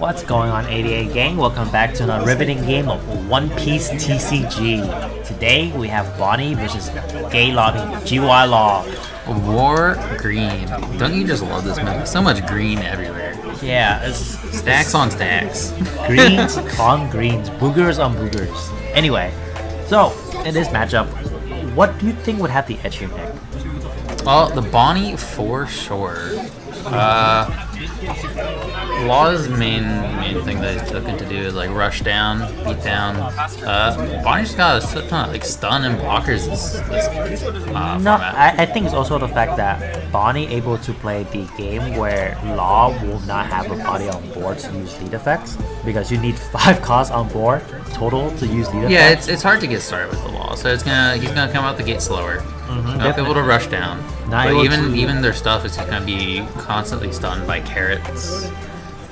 What's going on, 88 gang? Welcome back to another riveting game of OPTCG. Today we have Bonney versus Gay Lobby GY Law. War green. Don't you just love this map? So much green everywhere. Yeah, it's Stacks on stacks. greens on greens, boogers on boogers. Anyway, so in this matchup, what do you think would have the edge here, Nick? Well, the Bonney for sure. Law's main thing that he's looking to do is like rush down, beat down. Bonnie's got a ton of like stun and blockers this No, format. I think it's also the fact that Bonney able to play the game where Law will not have a body on board to use lead effects because you need 5 costs on board total to use lead Yeah, effects. it's hard to get started with the Law, so he's gonna come out the gate slower. Not able to rush down. Not But able even their stuff is gonna be constantly stunned by carrots.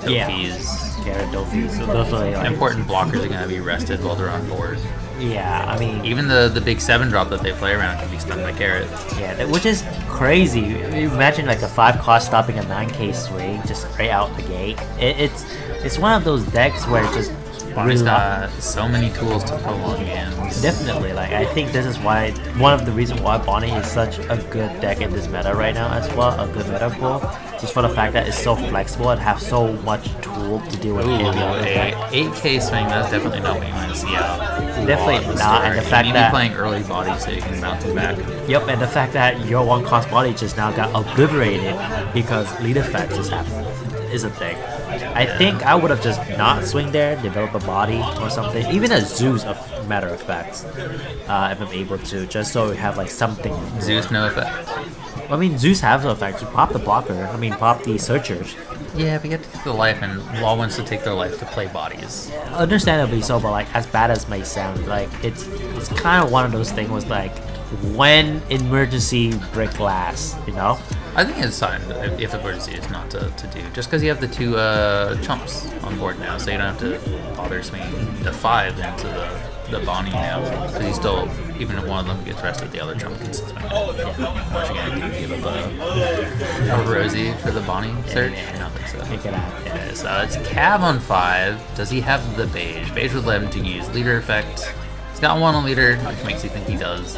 Yeah. Dofies. Carrot Dofies, so definitely like, Important blockers are gonna be rested while they're on board. yeah, I mean, Even the big 7 drop that they play around can be stunned by carrots. yeah, which is crazy. You imagine like a 5 cost stopping a 9k swing just right out the gate. It's one of those decks where it just Bonnie's really got so many tools to prolong games. definitely, like, I think this is why one of the reasons why Bonney is such a good deck in this meta right now as well, a good meta pool, just for the fact that it's so flexible and have so much tool to deal with Ooh, heavy on the deck. a 8k swing, that's definitely not what you want to see out. Definitely Law at not, and the start. fact you need that- to be playing early body so you can bounce it back. Yep, and the fact that your 1 cost body just now got obliterated because lead effects is a thing. I think I would have just not swing there, develop a body or something. Even a Zeus, of matter of fact, if I'm able to, just so we have like something. Zeus, no effect. I mean, Zeus has no effects. Pop the blocker. I mean, pop the searchers. Yeah, but you have to take the life, and Law wants to take their life to play bodies. Understandably so, but like as bad as it may sound, like it's kind of one of those things. Was like when emergency break glass, you know. I think it's fine if emergency is not to do. Just because you have the 2 chumps on board now, so you don't have to bother swinging the 5 into the Bonney now. Because you still, even if one of them gets rested, the other chump can still swing it. Yeah. Once again, give up a Rosie for the Bonney search? Yeah. I don't think so. Take it out. Yeah, so it's Cav on 5. Does he have the Beige? Beige would let him to use leader effect. He's got 1 on leader, which makes you think he does.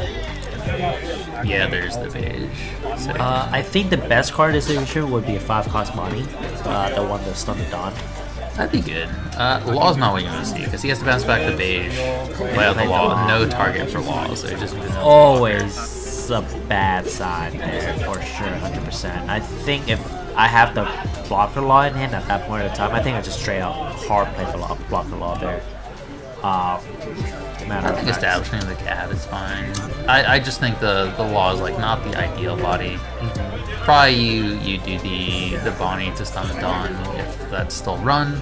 Yeah, there's the Beige. So, I think the best card this edition would be a 5 cost Bonney, the one that's Stun the Dawn. that'd be good. Law's not what you want to see, because he has to bounce back the Beige. Well, the Law, no target for Law, so just Always a bad side there for sure, 100%. I think if I have the blocker law in hand at that point of time, I think I just straight out hard play the blocker law there. Matter I of think fact. establishing the Cav is fine. I just think the Law is like not the ideal body. Probably you do the Bonney to stun the Dawn if that's still run.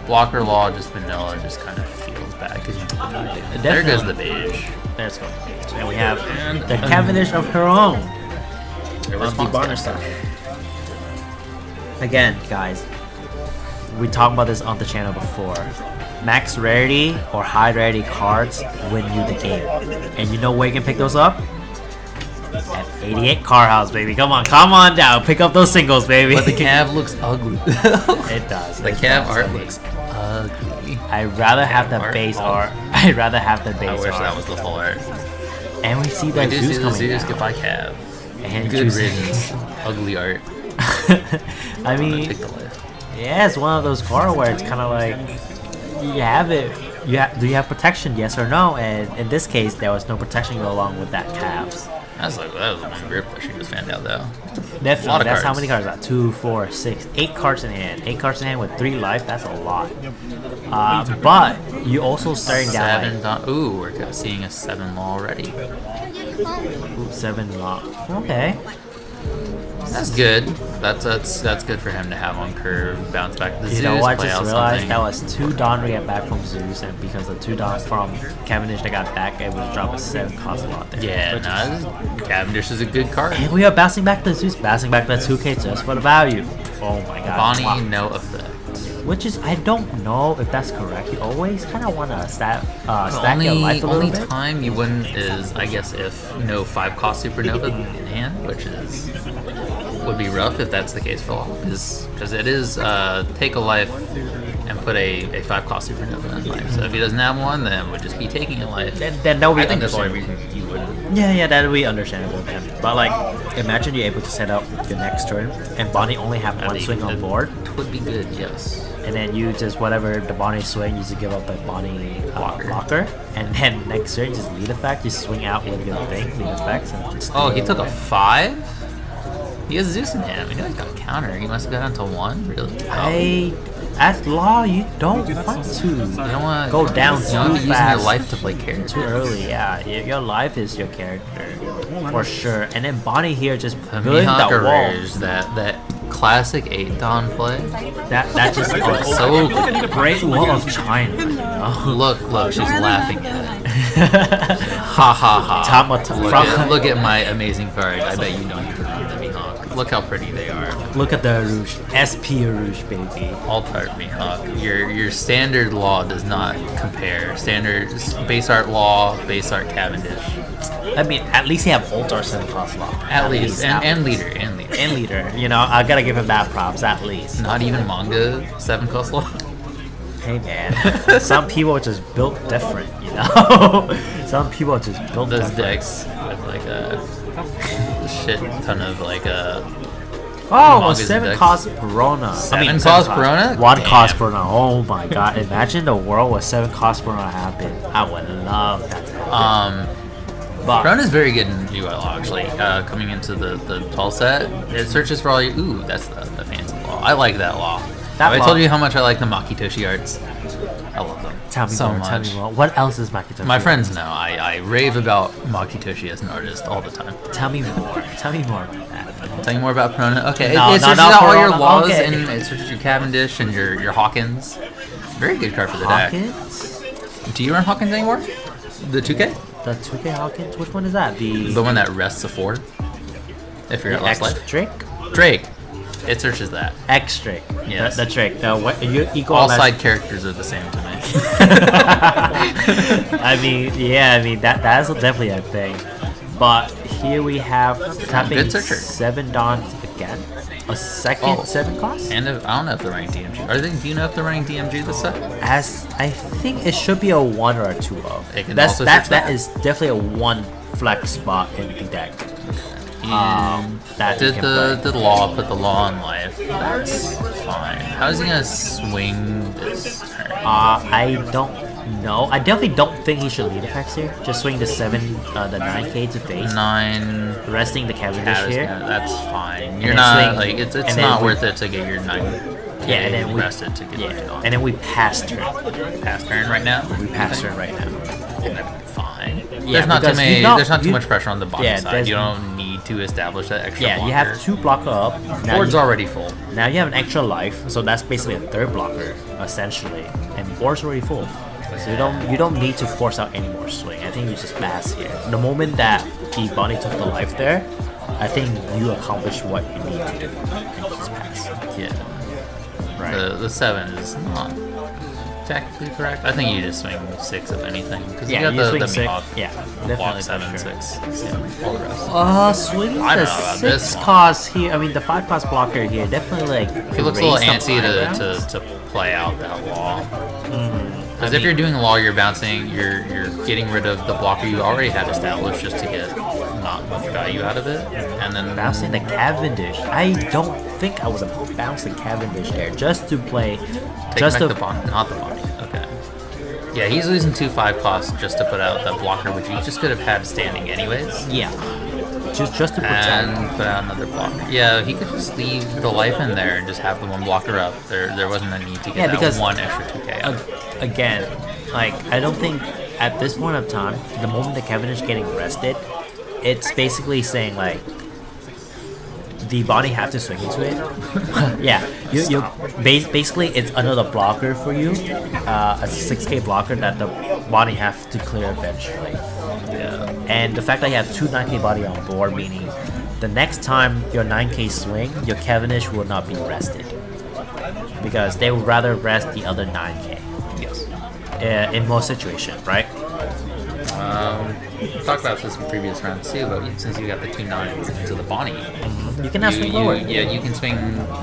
Blocker Law, just vanilla, just kind of feels bad because you do. There goes the Beige. There's going to be. And we have the Cavendish of her own. Their Of the response Bonner time. stuff. Again, guys, we talked about this on the channel before. Max rarity or high rarity cards win you the game. And you know where you can pick those up? At 88 CardHouse, baby. Come on down. Pick up those singles, baby. But the Cav looks ugly. It does. The it Cav does. art looks ugly. I'd rather have the art. base art. I'd rather have the base I wish art. that was the full art. And we see We that do Zeus see the coming Zeus, down. goodbye Cav. And Good Zeus- riddance. Ugly art. I mean, Take the lift. yeah, it's one of those cards where it's kind of like you have it. Do you have protection? Yes or no? And in this case, there was no protection to go along with that calves. That was one grip push he just fanned out though. Definitely, lot of that's how cards. many cards are. 2, 4, 6, 8 cards in hand. 8 cards in hand with 3 life. That's a lot. But you also staring down 7 dot. Ooh, we're seeing a 7 Law already. like 7 lock. Okay. That's good. That's good for him to have on curve, bounce back the Zeus, You know what? I play just out realized something. that was 2 Dawn to get back from Zeus, and because the 2 Dawn from Cavendish that got back, it was drop a 7 cost lot there. Yeah, Which no, Cavendish is a good card. And we are bouncing back the Zeus, bouncing back that 2k just for the value. Oh my god. Bonney, Wow. no effect. which is I don't know if that's correct. You always kind of want to stack your life a little only bit. time you wouldn't is, I guess, if no 5-cost supernova in hand, which would be rough if that's the case for law, because it is take a life and put a 5-cost supernova in life. So if he doesn't have one, then it would just be taking a life. Then that would be I think that's the only understandable. reason you would. Yeah, that would be understandable then. But like, imagine you're able to set up your next turn, and Bonney only have one swing on board, It would be good, yes. and then you just whatever the Bonney swing, you just give up the Bonney blocker, and then next turn just lead effect, you swing out with your thing, lead effects, and just. Oh, he took a 5? He has Zeus in hand. We know he's got a counter. He must have got down to 1, really? As law, you don't want to. You don't want to go down You don't too be using fast. your life to play character. Too early, yeah. Your life is your character, for sure. And then Bonney here just building that Mihawk wall. Rouge, that classic 8-Don play. That just So great wall of China. You know? look, she's laughing at it. Ha ha ha. Look at my amazing card. I bet you don't agree with the Mihawk. Look how pretty they are. Look at the Rouge, SP Rouge, baby. Alt art Mihawk. Your standard law does not compare. Standard base art law, base art Cavendish. I mean, at least he have Ultra 7-cost law. At least. And leader. And leader. You know, I gotta give him that props, at least. Not even manga 7-cost law. Hey man, some people are just built different, you know? Some people are just built Those different. decks with like a shit ton of like Oh, a mangas 7-cost Perona. 7-cost Perona? 1-cost Damn. Perona. Oh my god. Imagine the world where 7-cost Perona happened. I would love that to happen. But Crown is very good in UI law actually. Coming into the 12 set, it searches for all your. Ooh, that's the fancy law. I like that law. That Have I law- told you how much I like the Makitoshi arts? I love them tell me so more, much. tell me more. What else is Makitoshi? My friends know I rave about Makitoshi as an artist all the time. Tell me more. Tell me more about that. Tell you more about Perona. Okay, No, it no, searches not out all your Perona. laws Okay. and it searches your Cavendish and your Hawkins. Very good card for the deck. Hawkins? Do you run Hawkins anymore? The 2K? The 2K Hawkins? Which one is that? The one that rests a 4? If you're at last life? Drake? Drake. It searches that. X Drake. Yes. The Drake. The what? You equal All less- side characters are the same to me. I mean that is definitely a thing. But here we have tapping Good searcher. 7 dons again. A second Oh. 7-cost? And if, I don't know if they're running DMG. Do you know if they're running DMG this set? As I think it should be a 1 or a 2-0. It can That's also that search that that. is definitely a 1 flex spot in the deck. That you Did can the play. did law put the law in life? That's fine. How is he gonna swing this turn? I don't know. I definitely don't think he should lead effects here. Just swing the 9K to face. 9. Resting the Cavendish Cat is here. gonna- that's fine. You're then not swing- like it's and then not we- worth it to get your 9. Yeah, and then we rested to get yeah, it on. and then we pass turn. Pass turn right now. We pass turn right now. Fine. Yeah, There's not too because many. you don't- There's not too you- much pressure on the bottom yeah, side. there's- You don't need to establish that extra. Yeah, blocker. you have 2 blocker up. Now Board's you, already full. now you have an extra life, so that's basically a 3rd blocker essentially, and board's already full. So you don't need to force out any more swing. I think you just pass here. The moment that the Bonney took the life there, I think you accomplished what you need to do, and you just pass. Yeah. Right. The 7 is not technically correct. I think you just swing 6 if anything. Because Yeah, you you got swing the 6. Mihawk. Yeah, Block definitely 7, for sure. 6. Yeah, all the rest. Swinging I the don't know about this 6 one. cost here. I mean, the 5-cost blocker here definitely like. He looks a little raised some antsy eyebrows. to play out that law. Because I if you're doing law, you're bouncing, you're getting rid of the blocker you already had established just to get not much value out of it, and then Bouncing the Cavendish. I don't think I would have bounced the Cavendish there just to play. take Just back to the bond, not the body. Okay. Yeah, he's losing 2 5 costs just to put out that blocker, which he just could have had standing anyways. yeah, just to protect. And put out another blocker. Yeah, he could just leave the life in there and just have the 1 blocker up. There wasn't a need to get Yeah, that because 1 extra 2K out. Again, like I don't think at this point of time, the moment the Cavendish getting rested, it's basically saying like the Bonney have to swing into it. Yeah, you basically it's another blocker for you, a 6K blocker that the Bonney have to clear eventually. Yeah. And the fact that you have 2 9K body on board, meaning the next time your 9K swing, your Cavendish will not be rested. because they would rather rest the other 9k Yes. in most situations, right? We talked about this in previous rounds too, but since you got the 2 9s into the Bonney, You can now swing lower. yeah, you can swing,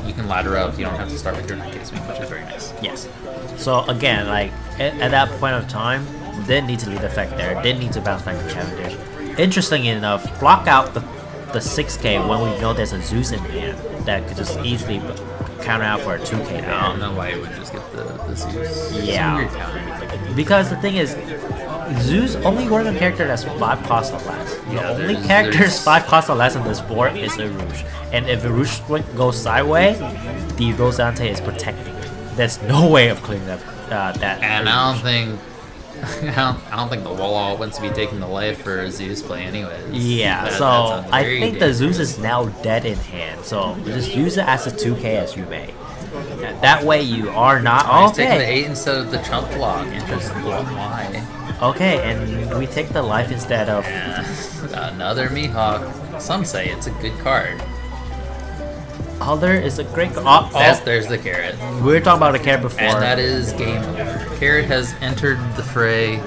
you can ladder up. You don't have to start with your 9k swing, which is very nice. Yes. So again, like at that point of time, didn't need to lead effect there. Didn't need to bounce back to Cavendish. Interestingly enough, block out the 6k when we know there's a Zeus in hand that could just easily counter out for a 2k I there. don't know why you would just get the Zeus. Yeah. Some weird counter. Because the thing is, Zeus only works on a character that's 5 costs or less. The Yeah, only there's- characters there's- 5 costs or less on this board is Arush. And if Arush goes sideways, the Rosante is protecting. There's no way of clearing that. And I Arush. don't think. I don't think the wall wants to be taking the life for a Zeus play anyways. Yeah, That so sounds I very think the dangerous. Zeus is now dead in hand. So just use it as a 2k as you may. That way you are not. He's taking the Okay. 8 instead of the chump block. Interesting. Why? Okay, and we take the life instead of. Yeah. Another Mihawk. Some say it's a good card. Other is a great. Oh, There's the carrot. we were talking about the carrot before. And that is game over. Carrot has entered the fray.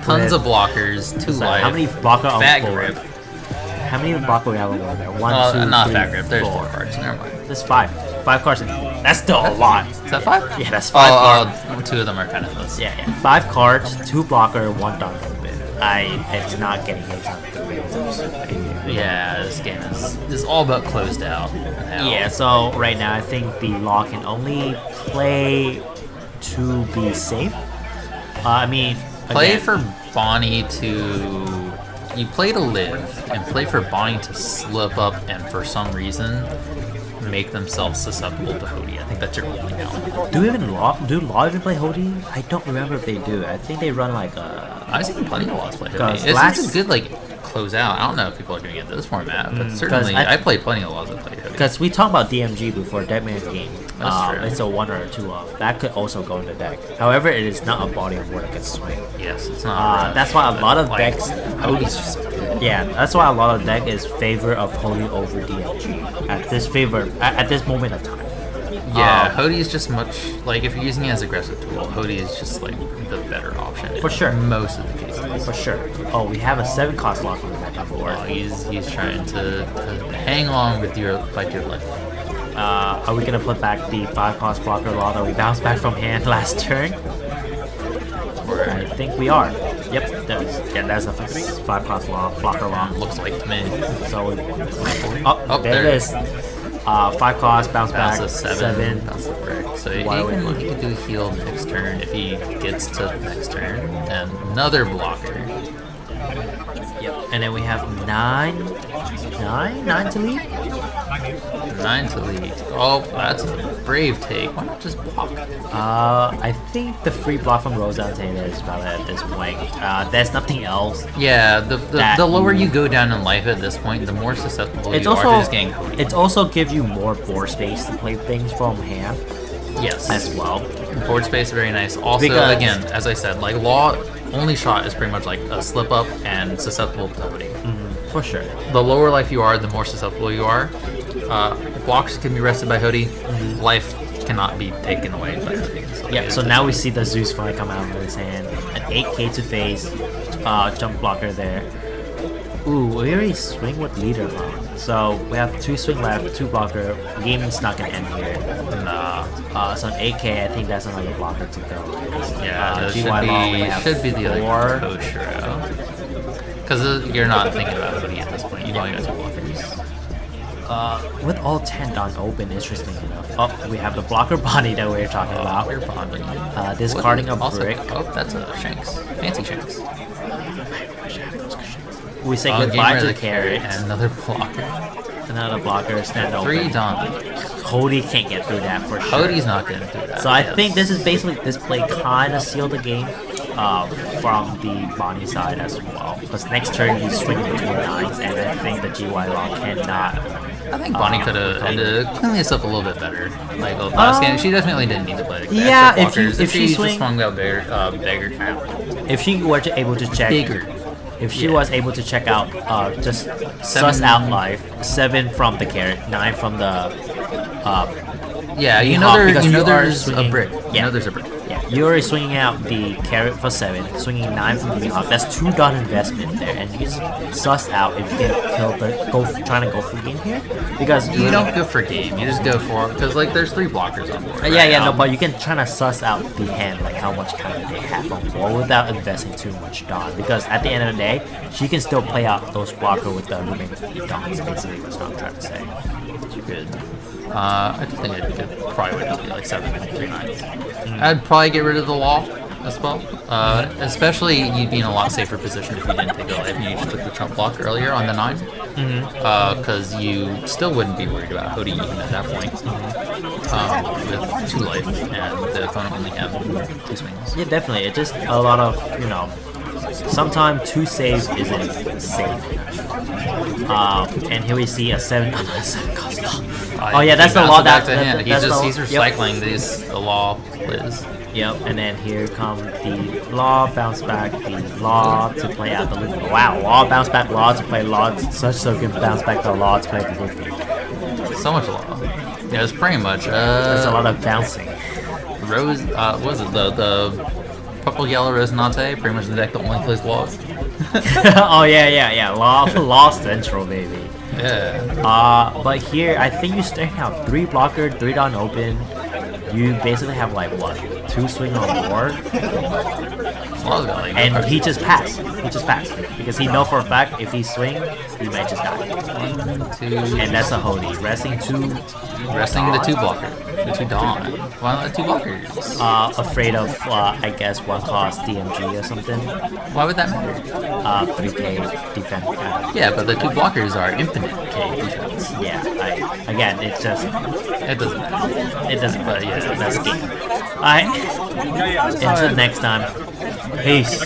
Tons of blockers, 2 So life. how many blocker on Fat board? grip. How many blocker we have on board there? One, two, Not three, fat grip. There's 4 4. cards. Never mind. There's 5. 5 cards. That's still a lot. Is that 5? Yeah, that's 5 cards. 2 of them are kind of close. Yeah, 5 cards, 2 blocker, 1 down open. It's not getting hits on the wheels. Yeah, this game is all but closed out. now. Yeah, so right now I think the law can only play to be safe. I mean, Play again, for Bonney to. You play to live, and play for Bonney to slip up and for some reason make themselves susceptible to Hody. I think that's your only out. do law even play Hody? I don't remember if they do. I think they run like a. I've seen plenty of laws play Hody. Because It's a good close out. I don't know if people are doing it in this format, but certainly I played plenty of laws that played Hody. Because we talk about DMG before Dead Man's Game. That's true. It's a 1 or a 2 off. That could also go in the deck. However, it is not a body of war that can swing. Yes, it's not. That's why a lot of like, decks. Hody's just so good. Yeah, that's why a lot of deck is favor of Hody over DMG at this moment of time. Yeah, Hody is just much like if you're using it as aggressive tool, Hody is just like the better option in For sure. most of the cases. For sure. Oh, we have a 7 cost lock on the deck on board. Oh, he's trying to hang on with your life. Are we gonna put back the 5 cost blocker law that we bounced back from hand last turn? I think we are. Yep, that's a 5 cost law blocker law. Looks like to me. So Oh, there it is. 5 cost bounce Bounce back a 7, bounce a brick. So he Why would can, we- he can do heal next turn if he gets to next turn. And another blocker. Yep. And then we have 9 to lead. 9 to lead. Oh, that's a brave take. Why not just block? I think the free block from Rosante is valid at this point. There's nothing else. Yeah, That the lower you- you go down in life at this point, the more susceptible It's you are to also just getting Hody. it's also give you more board space to play things from hand Yes. as well. Board space, very nice. Also, Because- again, as I said, like law only shot is pretty much like a slip up and susceptible to Hody. For sure. The lower life you are, the more susceptible you are. Blocks can be rested by Hody. Life cannot be taken away by Hody. Yeah, so now we see the Zeus finally come out of his hand. An 8k to face, jump blocker there. Ooh, we already swing with leader on. So we have 2 swing left, 2 blocker. Game's not gonna end here. Nah. So an 8k, I think that's another blocker to go. Yeah, it GY Law, we have should be the other 4. Koshiro. Because you're not thinking about Hody at this point. You've only got 2 blockers. With all 10 done open, interesting enough. Oh, we have the blocker body that we were talking about. We're bonding. Discarding a Also- brick. Oh, that's a Shanks. Fancy Shanks. We say Game goodbye rid to of the carrot. And another blocker. Another blocker, stand 3 open. done. Hody can't get through that for sure. Hody's not going to do that. So I yes. think this is basically, this play kind of sealed the game from the Bonney side as well. Because next turn you swing between 9s, and I think the GY Law cannot. I think Bonney could have had to clean this up a little bit better. Like last game, she definitely didn't need to play the Yeah, extra blockers. if she just swing- swung out beggar, If she were able to check, bigger. if she Yeah. was able to check out, just 7 suss out life, 7 from the carrot, 9 from the Yeah, you Mihawk, because you are there's swinging- a brick. Yeah. You know there's a brick. Yeah, you're already swinging out the carrot for 7, swinging 9 from the Mihawk. That's 2 dot investment there, and you can suss out if you can kill trying to go for game here, because You don't go for game. You just go for because like there's 3 blockers on board. yeah, right? yeah, no, but you can try to suss out the hand, like how much time they have on board without investing too much dot, because at the end of the day, she can still play out those blocker with the remaining 3 dots, basically, that's what I'm trying to say. Good. I just think it probably would just be like 7 and 3 9s. I'd probably get rid of the wall as well. Especially you'd be in a lot safer position if you didn't take a life and you just took the trump block earlier on the 9. Because you still wouldn't be worried about Hody even at that point. With 2 life and the opponent only have 2 swings. Yeah, definitely. It's just a lot of, sometimes 2 saves isn't safe enough. And here we see a 7 cost law. Oh yeah, that's the law back that to hand. that's He's the, recycling the law plays. Yep, and then here come the law bounce back, the law to play out the Luffy. Wow, law bounce back, law to play law, so good bounce back the law to play the Luffy. So much law. Yeah, it's pretty much. There's a lot of bouncing. Rose, what was it? The purple yellow Resonate, pretty much the deck that only plays laws. Oh yeah. Law central, baby. Yeah. But here I think you're starting out 3 blocker, 3 down open. You basically have like what, 2 swing on board, Law's got like and he just passed. Because he know for a fact if he swing, he might just die. 1, 2, And that's a Hody. Resting 2. resting the 2 blocker. The 2 Dawn. Why not the 2 blockers? Afraid of I guess 1 cost DMG or something. Why would that matter? 3k defense. Yeah, but the 2 blockers are infinite K defense. Yeah, again, it's just It doesn't matter. it doesn't. But yeah, that's the game. All right. Until next time. Peace.